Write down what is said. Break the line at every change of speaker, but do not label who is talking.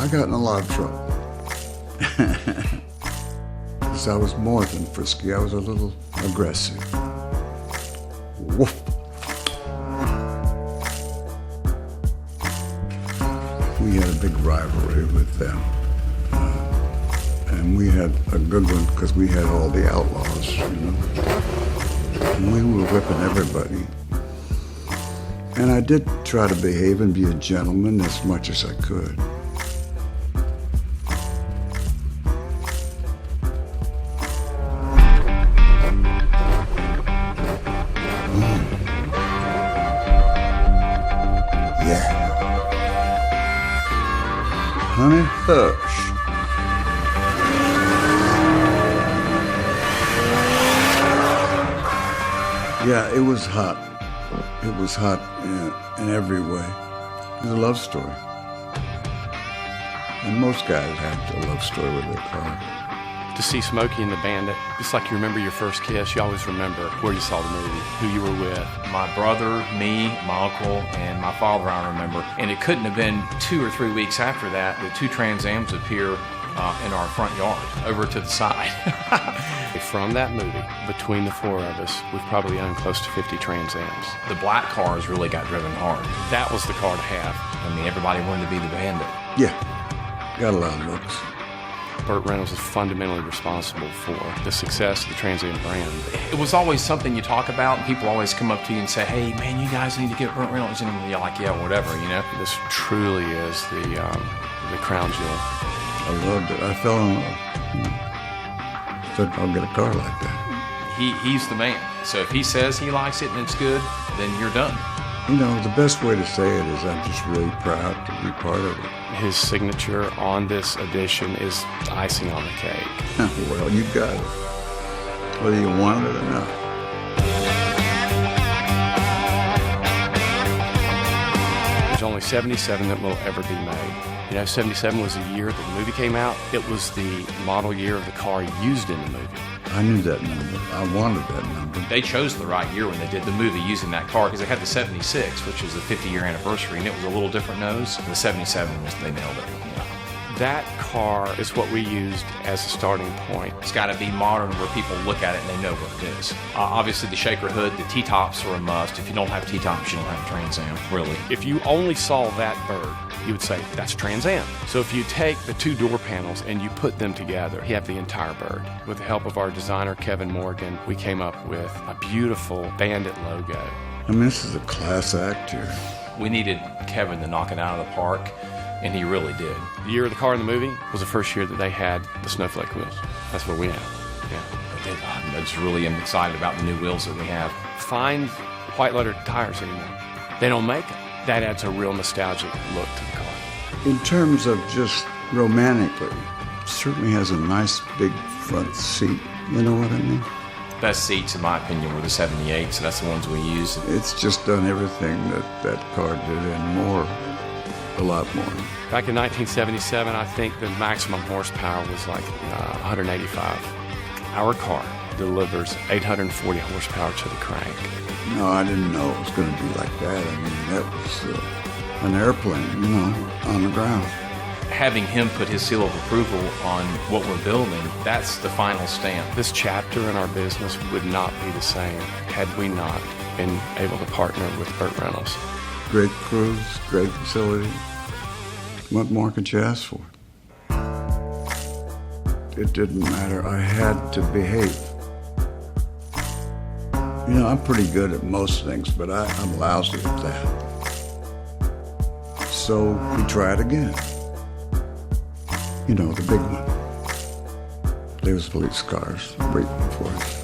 I got in a lot of trouble. Because I was more than frisky. I was a little aggressive. Woof. We had a big rivalry with them. And we had a good one because we had all the outlaws, you know. And we were whipping everybody. And I did try to behave and be a gentleman as much as I could. Yeah. Honey, hush. Yeah, it was hot. It was hot in every way. It was a love story. And most guys have a love story with their car.
To see Smokey and the Bandit, it's like you remember your first kiss. You always remember where you saw the movie, who you were with.
My brother, me, my uncle, and my father, I remember. And it couldn't have been 2 or 3 weeks after that, the 2 Trans Ams appear in our front yard, over to the side.
From that movie, between the 4 of us, we've probably owned close to 50 Trans Ams.
The black cars really got driven hard.
That was the car to have.
I mean, everybody wanted to be the Bandit.
Yeah, got a lot of looks.
Burt Reynolds is fundamentally responsible for the success of the Trans Am brand.
It was always something you talk about, and people always come up to you and say, hey, man, you guys need to get Burt Reynolds. And you're like, yeah, whatever, you know?
This truly is the crown jewel.
I loved it. I fell in love. Said, I'll get a car like that.
He's the man. So if he says he likes it and it's good, then you're done.
You know, the best way to say it is I'm just really proud to be part of it.
His signature on this edition is icing on the cake.
Well, you got it. Whether you want it or not.
There's only 77 that will ever be made. You know, 77 was the year that the movie came out. It was the model year of the car used in the movie.
I knew that number. I wanted that number.
They chose the right year when they did the movie using that car, because they had the 76, which was the 50-year anniversary, and it was a little different nose. The 77 was, they nailed it. Yeah.
That car is what we used as a starting point.
It's got to be modern where people look at it and they know what it is. Obviously, the shaker hood, the T-tops are a must. If you don't have T-tops, you don't have a Trans Am, really.
If you only saw that bird, you would say, that's Trans Am. So if you take the 2 door panels and you put them together, you have the entire bird. With the help of our designer, Kevin Morgan, we came up with a beautiful Bandit logo.
I mean, this is a class act here.
We needed Kevin to knock it out of the park, and he really did.
The year of the car in the movie was the first year that they had the snowflake wheels. That's what we had. Yeah.
I just really am excited about the new wheels that we have.
Find white letter tires anymore. They don't make them. That adds a real nostalgic look to the car.
In terms of just romantically, it certainly has a nice big front seat. You know what I mean?
Best seats, in my opinion, were the 78, so that's the ones we use.
It's just done everything that car did and more, a lot more.
Back in 1977, I think the maximum horsepower was like 185. Our car delivers 840 horsepower to the crank.
No, I didn't know it was going to be like that. I mean, that was an airplane, you know, on the ground.
Having him put his seal of approval on what we're building, that's the final stamp.
This chapter in our business would not be the same had we not been able to partner with Burt Reynolds.
Great crews, great facility. What more could you ask for? It didn't matter. I had to behave. You know, I'm pretty good at most things, but I'm lousy at that. So we tried again. You know, the big one. There was police cars waiting for us.